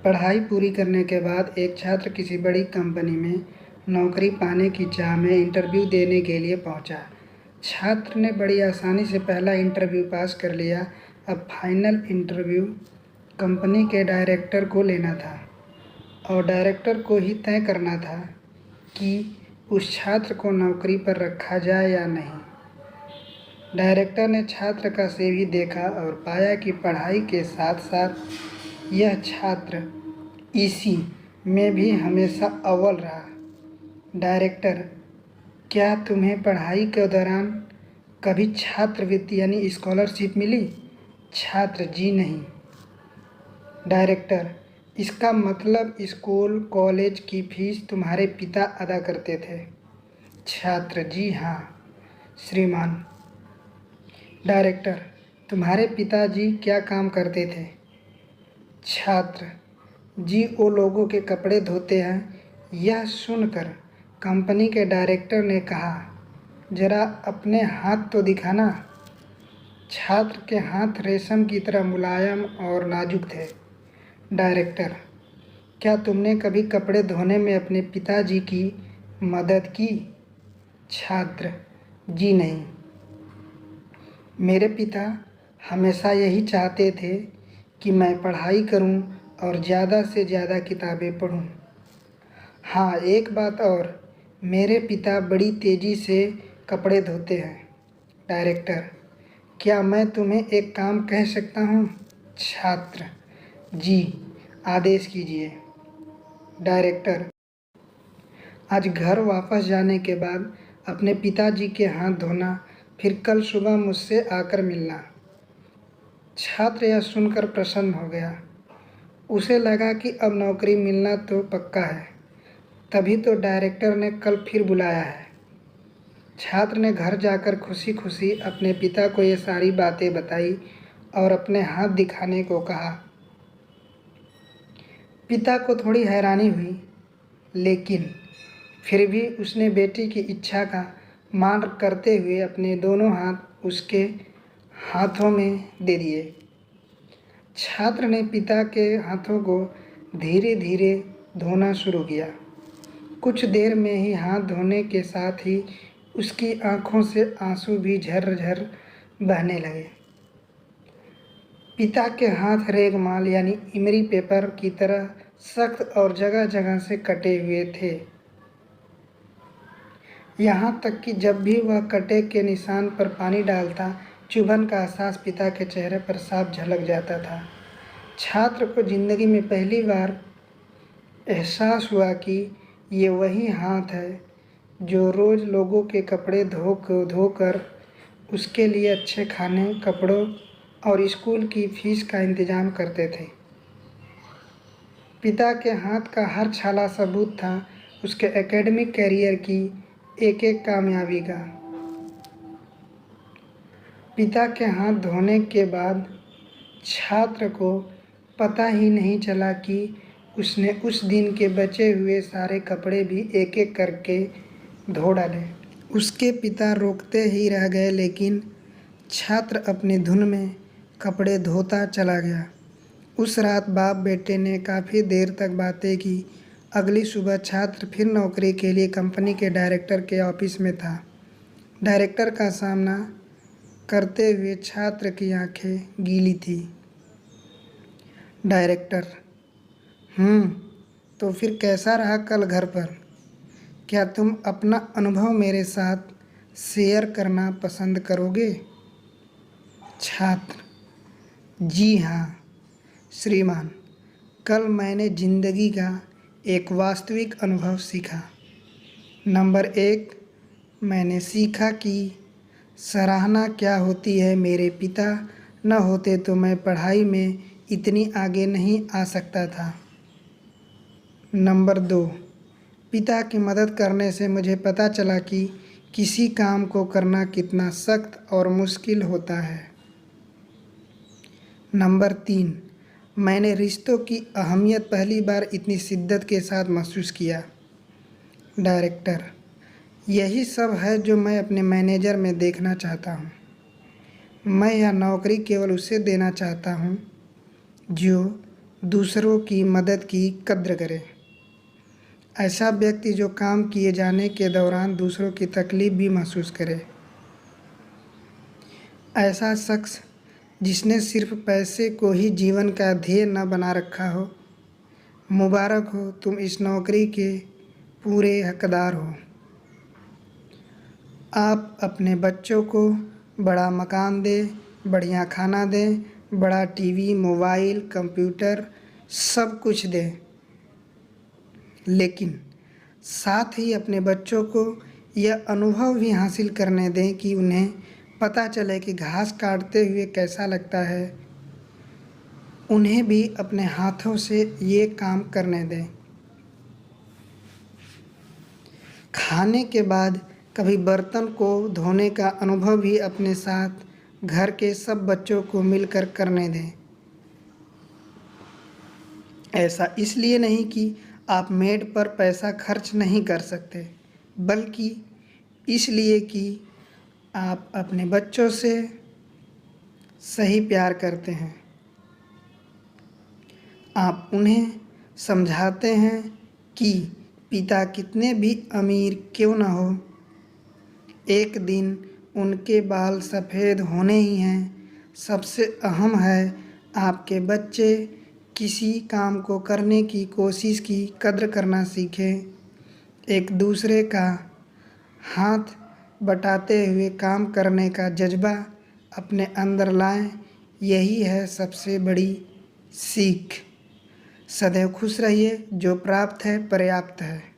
पढ़ाई पूरी करने के बाद एक छात्र किसी बड़ी कंपनी में नौकरी पाने की चाह में इंटरव्यू देने के लिए पहुंचा। छात्र ने बड़ी आसानी से पहला इंटरव्यू पास कर लिया। अब फाइनल इंटरव्यू कंपनी के डायरेक्टर को लेना था और डायरेक्टर को ही तय करना था कि उस छात्र को नौकरी पर रखा जाए या नहीं। डायरेक्टर ने छात्र का सीवी देखा और पाया कि पढ़ाई के साथ साथ यह छात्र इसी में भी हमेशा अव्वल रहा। डायरेक्टर, क्या तुम्हें पढ़ाई के दौरान कभी छात्रवृत्ति यानी स्कॉलरशिप मिली? छात्र, जी नहीं। डायरेक्टर, इसका मतलब स्कूल कॉलेज की फीस तुम्हारे पिता अदा करते थे? छात्र, जी हाँ श्रीमान। डायरेक्टर, तुम्हारे पिताजी क्या काम करते थे? छात्र, जी वो लोगों के कपड़े धोते हैं। यह सुनकर कंपनी के डायरेक्टर ने कहा, जरा अपने हाथ तो दिखाना। छात्र के हाथ रेशम की तरह मुलायम और नाजुक थे। डायरेक्टर, क्या तुमने कभी कपड़े धोने में अपने पिताजी की मदद की? छात्र, जी नहीं। मेरे पिता हमेशा यही चाहते थे कि मैं पढ़ाई करूं और ज़्यादा से ज़्यादा किताबें पढूं। हाँ, एक बात और, मेरे पिता बड़ी तेज़ी से कपड़े धोते हैं। डायरेक्टर, क्या मैं तुम्हें एक काम कह सकता हूँ? छात्र, जी आदेश कीजिए। डायरेक्टर, आज घर वापस जाने के बाद अपने पिताजी के हाथ धोना, फिर कल सुबह मुझसे आकर मिलना। छात्र यह सुनकर प्रसन्न हो गया। उसे लगा कि अब नौकरी मिलना तो पक्का है, तभी तो डायरेक्टर ने कल फिर बुलाया है। छात्र ने घर जाकर खुशी खुशी अपने पिता को ये सारी बातें बताई और अपने हाथ दिखाने को कहा। पिता को थोड़ी हैरानी हुई, लेकिन फिर भी उसने बेटी की इच्छा का मान करते हुए अपने दोनों हाथ उसके हाथों में दे दिए। छात्र ने पिता के हाथों को धीरे धीरे धोना शुरू किया। कुछ देर में ही हाथ धोने के साथ ही उसकी आंखों से आंसू भी झरझर बहने लगे। पिता के हाथ रेगमाल यानी इमली पेपर की तरह सख्त और जगह जगह से कटे हुए थे। यहाँ तक कि जब भी वह कटे के निशान पर पानी डालता, चुभन का एहसास पिता के चेहरे पर साफ झलक जाता था। छात्र को जिंदगी में पहली बार एहसास हुआ कि ये वही हाथ है जो रोज़ लोगों के कपड़े धोकर उसके लिए अच्छे खाने, कपड़ों और स्कूल की फीस का इंतज़ाम करते थे। पिता के हाथ का हर छाला सबूत था उसके एकेडमिक कैरियर की एक एक कामयाबी का। पिता के हाथ धोने के बाद छात्र को पता ही नहीं चला कि उसने उस दिन के बचे हुए सारे कपड़े भी एक एक करके धो डाले। उसके पिता रोकते ही रह गए, लेकिन छात्र अपनी धुन में कपड़े धोता चला गया। उस रात बाप बेटे ने काफ़ी देर तक बातें की। अगली सुबह छात्र फिर नौकरी के लिए कंपनी के डायरेक्टर के ऑफिस में था। डायरेक्टर का सामना करते हुए छात्र की आंखें गीली थी। डायरेक्टर, तो फिर कैसा रहा कल घर पर? क्या तुम अपना अनुभव मेरे साथ शेयर करना पसंद करोगे? छात्र, जी हाँ श्रीमान, कल मैंने ज़िंदगी का एक वास्तविक अनुभव सीखा। नंबर 1, मैंने सीखा कि सराहना क्या होती है। मेरे पिता न होते तो मैं पढ़ाई में इतनी आगे नहीं आ सकता था। नंबर 2, पिता की मदद करने से मुझे पता चला कि किसी काम को करना कितना सख्त और मुश्किल होता है। नंबर 3, मैंने रिश्तों की अहमियत पहली बार इतनी शिद्दत के साथ महसूस किया। डायरेक्टर, यही सब है जो मैं अपने मैनेजर में देखना चाहता हूँ। मैं यह नौकरी केवल उसे देना चाहता हूँ जो दूसरों की मदद की कद्र करे। ऐसा व्यक्ति जो काम किए जाने के दौरान दूसरों की तकलीफ़ भी महसूस करे। ऐसा शख्स जिसने सिर्फ पैसे को ही जीवन का ध्येय न बना रखा हो। मुबारक हो, तुम इस नौकरी के पूरे हकदार हो। आप अपने बच्चों को बड़ा मकान दें, बढ़िया खाना दें, बड़ा टीवी, मोबाइल, कंप्यूटर सब कुछ दें, लेकिन साथ ही अपने बच्चों को यह अनुभव भी हासिल करने दें कि उन्हें पता चले कि घास काटते हुए कैसा लगता है। उन्हें भी अपने हाथों से ये काम करने दें। खाने के बाद कभी बर्तन को धोने का अनुभव भी अपने साथ घर के सब बच्चों को मिलकर करने दें। ऐसा इसलिए नहीं कि आप मेड पर पैसा खर्च नहीं कर सकते, बल्कि इसलिए कि आप अपने बच्चों से सही प्यार करते हैं। आप उन्हें समझाते हैं कि पिता कितने भी अमीर क्यों न हो, एक दिन उनके बाल सफ़ेद होने ही हैं। सबसे अहम है आपके बच्चे किसी काम को करने की कोशिश की कद्र करना सीखें। एक दूसरे का हाथ बटाते हुए काम करने का जज्बा अपने अंदर लाएं। यही है सबसे बड़ी सीख। सदैव खुश रहिए, जो प्राप्त है पर्याप्त है।